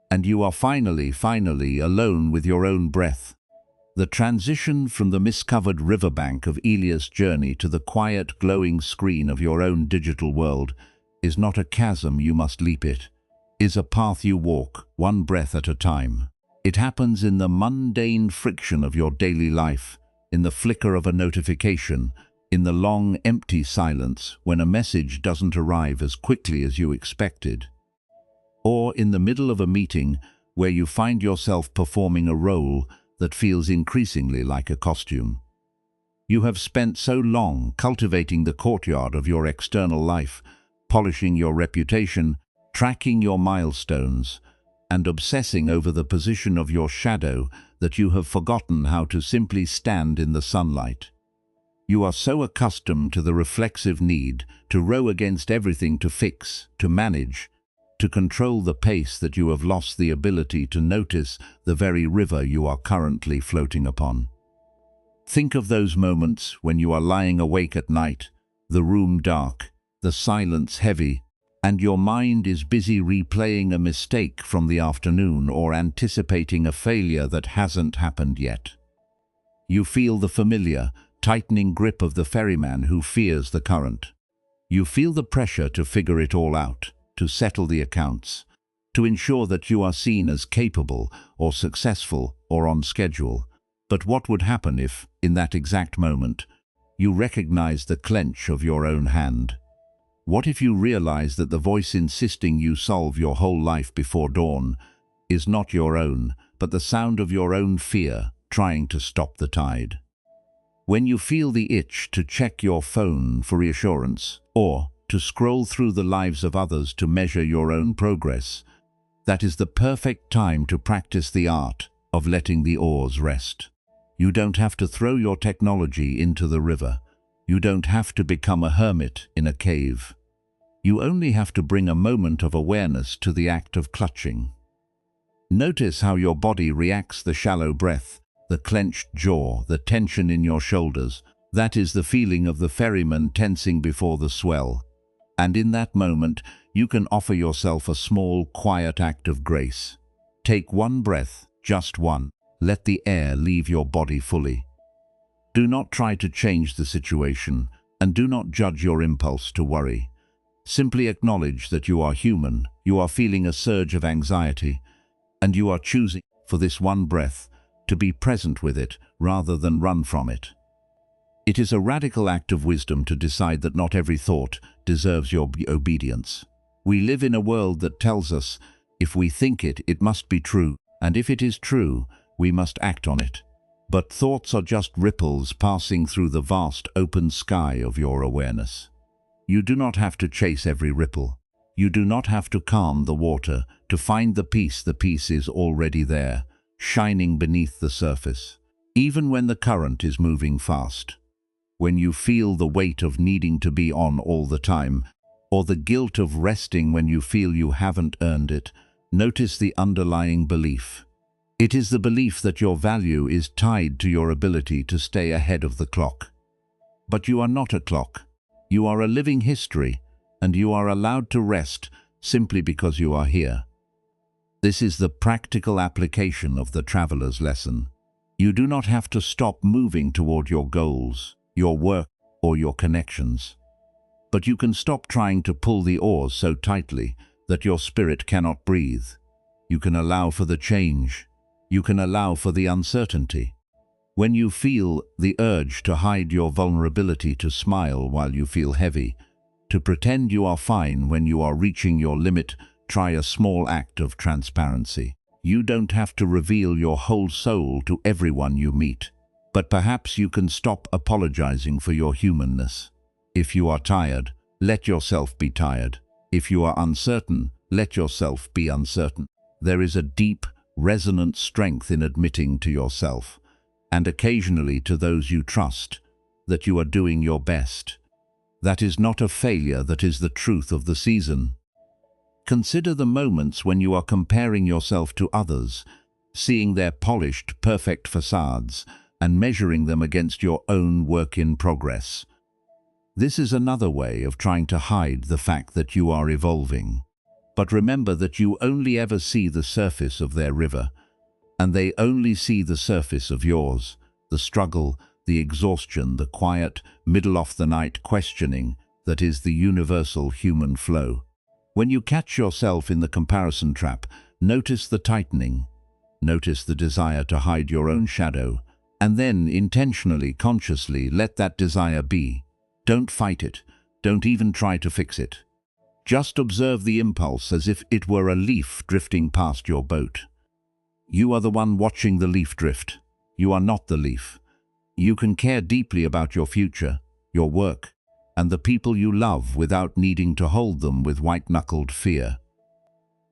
and you are finally alone with your own breath. The transition from the mist-covered riverbank of Elia's journey to the quiet, glowing screen of your own digital world is not a chasm you must leap. It is a path you walk, one breath at a time. It happens in the mundane friction of your daily life, in the flicker of a notification, in the long, empty silence when a message doesn't arrive as quickly as you expected, or in the middle of a meeting where you find yourself performing a role that feels increasingly like a costume. You have spent so long cultivating the courtyard of your external life, polishing your reputation, tracking your milestones, and obsessing over the position of your shadow that you have forgotten how to simply stand in the sunlight. You are so accustomed to the reflexive need to row against everything, to fix, to manage, to control the pace, that you have lost the ability to notice the very river you are currently floating upon. Think of those moments when you are lying awake at night, the room dark, the silence heavy, and your mind is busy replaying a mistake from the afternoon or anticipating a failure that hasn't happened yet. You feel the familiar, tightening grip of the ferryman who fears the current. You feel the pressure to figure it all out, to settle the accounts, to ensure that you are seen as capable or successful or on schedule. But what would happen if, in that exact moment, you recognize the clench of your own hand? What if you realize that the voice insisting you solve your whole life before dawn is not your own, but the sound of your own fear trying to stop the tide? When you feel the itch to check your phone for reassurance, or to scroll through the lives of others to measure your own progress, that is the perfect time to practice the art of letting the oars rest. You don't have to throw your technology into the river. You don't have to become a hermit in a cave. You only have to bring a moment of awareness to the act of clutching. Notice how your body reacts to the shallow breath, the clenched jaw, the tension in your shoulders. That is the feeling of the ferryman tensing before the swell. And in that moment, you can offer yourself a small, quiet act of grace. Take one breath, just one. Let the air leave your body fully. Do not try to change the situation, and do not judge your impulse to worry. Simply acknowledge that you are human, you are feeling a surge of anxiety, and you are choosing, for this one breath, to be present with it rather than run from it. It is a radical act of wisdom to decide that not every thought deserves your obedience. We live in a world that tells us, if we think it, it must be true, and if it is true, we must act on it. But thoughts are just ripples passing through the vast open sky of your awareness. You do not have to chase every ripple. You do not have to calm the water to find the peace. The peace is already there, shining beneath the surface. Even when the current is moving fast, when you feel the weight of needing to be on all the time, or the guilt of resting when you feel you haven't earned it, notice the underlying belief. It is the belief that your value is tied to your ability to stay ahead of the clock. But you are not a clock. You are a living history, and you are allowed to rest simply because you are here. This is the practical application of the traveler's lesson. You do not have to stop moving toward your goals, your work, or your connections. But you can stop trying to pull the oars so tightly that your spirit cannot breathe. You can allow for the change. You can allow for the uncertainty. When you feel the urge to hide your vulnerability, to smile while you feel heavy, to pretend you are fine when you are reaching your limit, try a small act of transparency. You don't have to reveal your whole soul to everyone you meet, but perhaps you can stop apologizing for your humanness. If you are tired, let yourself be tired. If you are uncertain, let yourself be uncertain. There is a deep, resonant strength in admitting to yourself, and occasionally to those you trust, that you are doing your best. That is not a failure, that is the truth of the season. Consider the moments when you are comparing yourself to others, seeing their polished, perfect facades, and measuring them against your own work in progress. This is another way of trying to hide the fact that you are evolving. But remember that you only ever see the surface of their river, and they only see the surface of yours, the struggle, the exhaustion, the quiet, middle-of-the-night questioning that is the universal human flow. When you catch yourself in the comparison trap, notice the tightening, notice the desire to hide your own shadow, and then intentionally, consciously let that desire be. Don't fight it. Don't even try to fix it. Just observe the impulse as if it were a leaf drifting past your boat. You are the one watching the leaf drift. You are not the leaf. You can care deeply about your future, your work, and the people you love without needing to hold them with white-knuckled fear.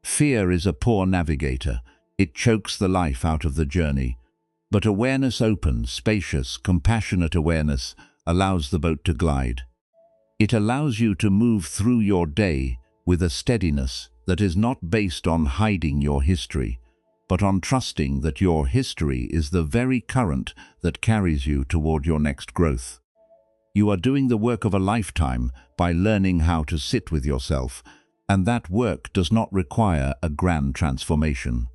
Fear is a poor navigator. It chokes the life out of the journey. But awareness, open, spacious, compassionate awareness, allows the boat to glide. It allows you to move through your day with a steadiness that is not based on hiding your history, but on trusting that your history is the very current that carries you toward your next growth. You are doing the work of a lifetime by learning how to sit with yourself And that work does not require a grand transformation.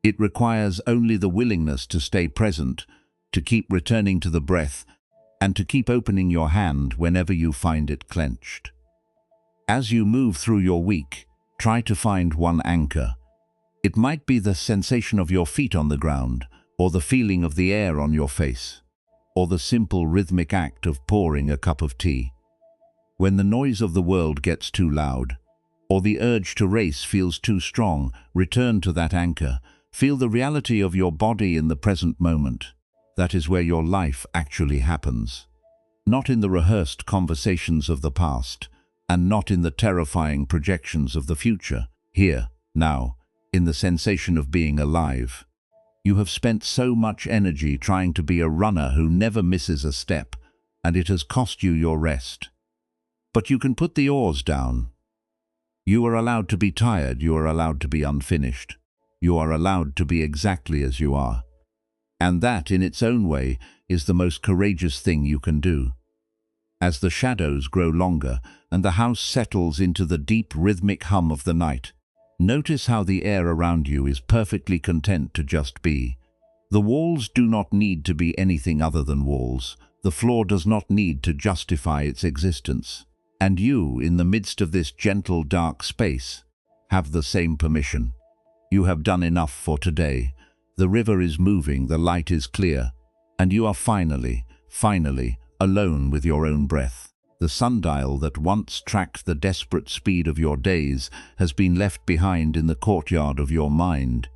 It requires only the willingness to stay present, to keep returning to the breath, and to keep opening your hand whenever you find it clenched. As you move through your week, try to find one anchor. It might be the sensation of your feet on the ground, or the feeling of the air on your face, or the simple rhythmic act of pouring a cup of tea. When the noise of the world gets too loud, or the urge to race feels too strong, return to that anchor. Feel the reality of your body in the present moment. That is where your life actually happens. Not in the rehearsed conversations of the past, and not in the terrifying projections of the future. Here, now, in the sensation of being alive. You have spent so much energy trying to be a runner who never misses a step, and it has cost you your rest. But you can put the oars down. You are allowed to be tired, you are allowed to be unfinished. You are allowed to be exactly as you are. And that, in its own way, is the most courageous thing you can do. As the shadows grow longer and the house settles into the deep rhythmic hum of the night, notice how the air around you is perfectly content to just be. The walls do not need to be anything other than walls. The floor does not need to justify its existence. And you, in the midst of this gentle, dark space, have the same permission. You have done enough for today. The river is moving, the light is clear, and you are finally alone with your own breath. The sundial that once tracked the desperate speed of your days has been left behind in the courtyard of your mind,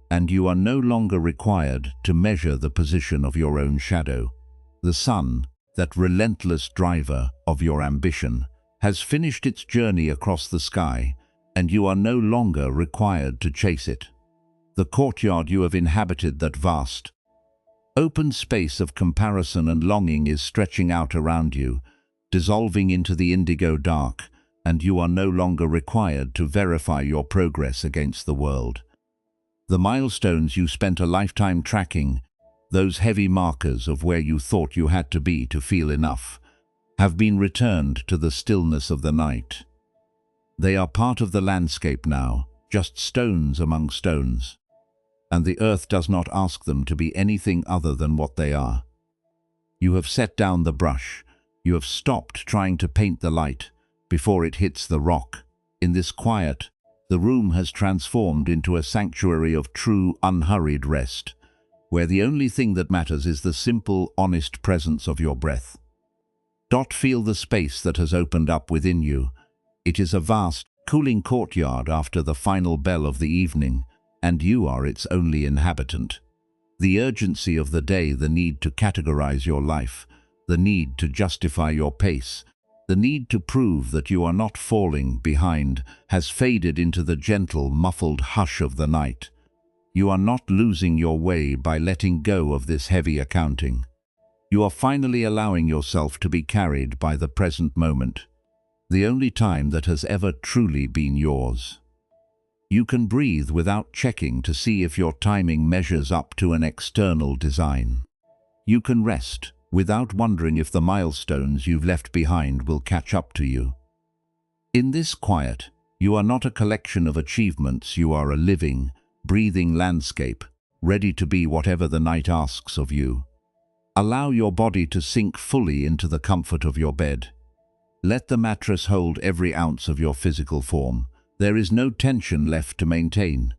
and you are no longer required to measure the position of your own shadow. The sun, that relentless driver of your ambition, has finished its journey across the sky, and you are no longer required to chase it. The courtyard you have inhabited, that vast, open space of comparison and longing, is stretching out around you, dissolving into the indigo dark, and you are no longer required to verify your progress against the world. The milestones you spent a lifetime tracking, those heavy markers of where you thought you had to be to feel enough, have been returned to the stillness of the night. They are part of the landscape now, just stones among stones, and the earth does not ask them to be anything other than what they are. You have set down the brush. You have stopped trying to paint the light before it hits the rock. In this quiet, the room has transformed into a sanctuary of true, unhurried rest, where the only thing that matters is the simple, honest presence of your breath. Feel the space that has opened up within you. It is a vast, cooling courtyard after the final bell of the evening, and you are its only inhabitant. The urgency of the day, the need to categorize your life, the need to justify your pace, the need to prove that you are not falling behind, has faded into the gentle, muffled hush of the night. You are not losing your way by letting go of this heavy accounting. You are finally allowing yourself to be carried by the present moment, the only time that has ever truly been yours. You can breathe without checking to see if your timing measures up to an external design. You can rest without wondering if the milestones you've left behind will catch up to you. In this quiet, you are not a collection of achievements, you are a living, breathing landscape, ready to be whatever the night asks of you. Allow your body to sink fully into the comfort of your bed. Let the mattress hold every ounce of your physical form. There is no tension left to maintain.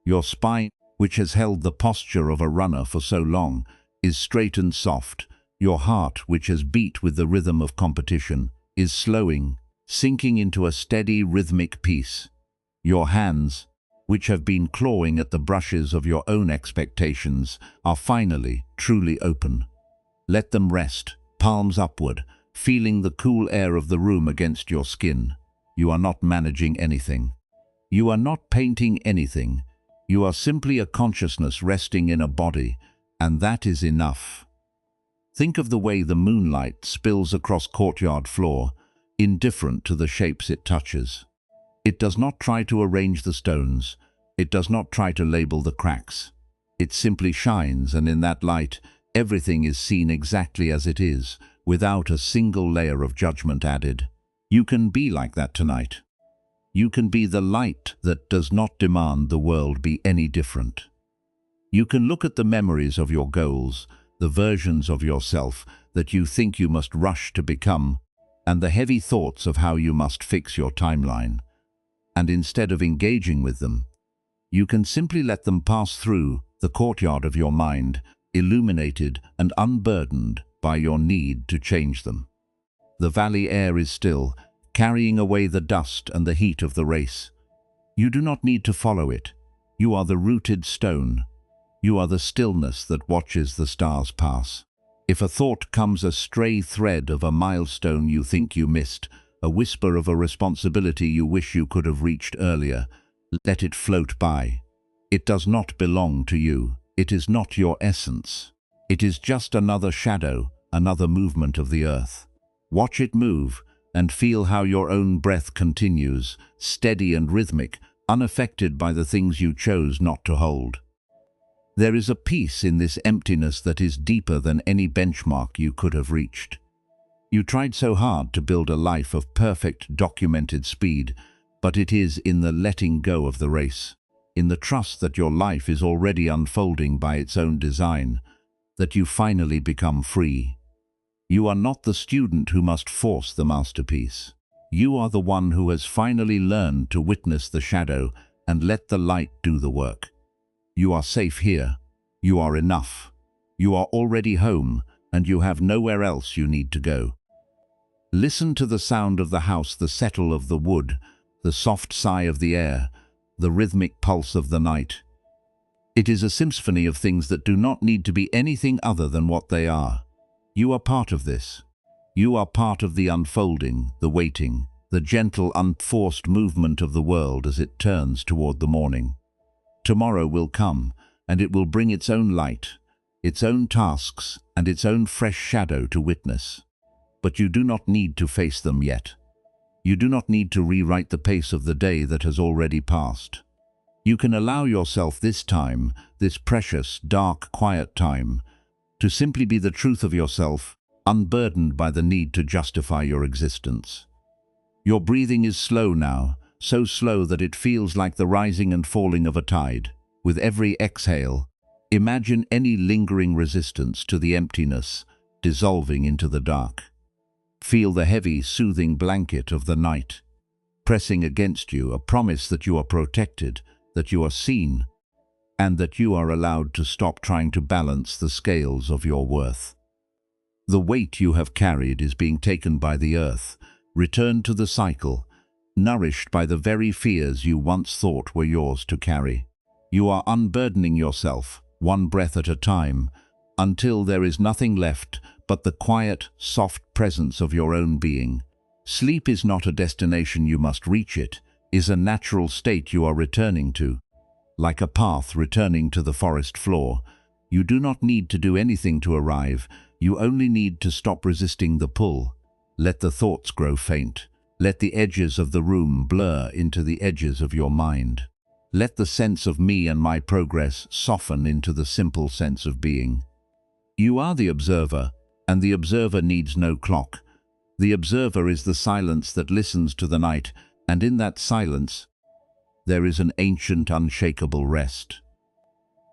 Your spine, which has held the posture of a runner for so long, is straight and soft. Your heart, which has beat with the rhythm of competition, is slowing, sinking into a steady rhythmic peace. Your hands, which have been clawing at the brushes of your own expectations, are finally, truly open. Let them rest, palms upward, feeling the cool air of the room against your skin. You are not managing anything. You are not painting anything. You are simply a consciousness resting in a body, and that is enough. Think of the way the moonlight spills across courtyard floor, indifferent to the shapes it touches. It does not try to arrange the stones. It does not try to label the cracks. It simply shines, and in that light, everything is seen exactly as it is, without a single layer of judgment added. You can be like that tonight. You can be the light that does not demand the world be any different. You can look at the memories of your goals, the versions of yourself that you think you must rush to become, and the heavy thoughts of how you must fix your timeline. And instead of engaging with them, you can simply let them pass through the courtyard of your mind, illuminated and unburdened by your need to change them. The valley air is still, carrying away the dust and the heat of the race. You do not need to follow it. You are the rooted stone. You are the stillness that watches the stars pass. If a thought comes, a stray thread of a milestone you think you missed, a whisper of a responsibility you wish you could have reached earlier, let it float by. It does not belong to you. It is not your essence. It is just another shadow, another movement of the earth. Watch it move and feel how your own breath continues, steady and rhythmic, unaffected by the things you chose not to hold. There is a peace in this emptiness that is deeper than any benchmark you could have reached. You tried so hard to build a life of perfect, documented speed, but it is in the letting go of the race, in the trust that your life is already unfolding by its own design, that you finally become free. You are not the student who must force the masterpiece. You are the one who has finally learned to witness the shadow and let the light do the work. You are safe here. You are enough. You are already home, and you have nowhere else you need to go. Listen to the sound of the house, the settle of the wood, the soft sigh of the air, the rhythmic pulse of the night. It is a symphony of things that do not need to be anything other than what they are. You are part of this. You are part of the unfolding, the waiting, the gentle, unforced movement of the world as it turns toward the morning. Tomorrow will come, and it will bring its own light, its own tasks, and its own fresh shadow to witness. But you do not need to face them yet. You do not need to rewrite the pace of the day that has already passed. You can allow yourself this time, this precious, dark, quiet time, to simply be the truth of yourself, unburdened by the need to justify your existence. Your breathing is slow now, so slow that it feels like the rising and falling of a tide. With every exhale, imagine any lingering resistance to the emptiness dissolving into the dark. Feel the heavy, soothing blanket of the night pressing against you, a promise that you are protected, that you are seen, and that you are allowed to stop trying to balance the scales of your worth. The weight you have carried is being taken by the earth, returned to the cycle, nourished by the very fears you once thought were yours to carry. You are unburdening yourself, one breath at a time, until there is nothing left but the quiet, soft presence of your own being. Sleep is not a destination you must reach, it is a natural state you are returning to. Like a path returning to the forest floor, you do not need to do anything to arrive, you only need to stop resisting the pull. Let the thoughts grow faint. Let the edges of the room blur into the edges of your mind. Let the sense of me and my progress soften into the simple sense of being. You are the observer, and the observer needs no clock. The observer is the silence that listens to the night, and in that silence, there is an ancient, unshakable rest.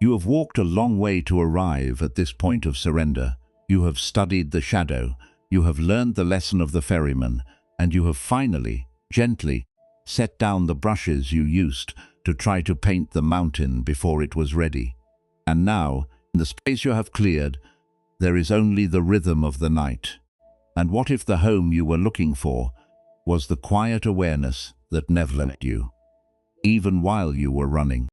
You have walked a long way to arrive at this point of surrender. You have studied the shadow, you have learned the lesson of the ferryman, and you have finally, gently, set down the brushes you used to try to paint the mountain before it was ready. And now, in the space you have cleared, there is only the rhythm of the night. And what if the home you were looking for was the quiet awareness that never left you, even while you were running?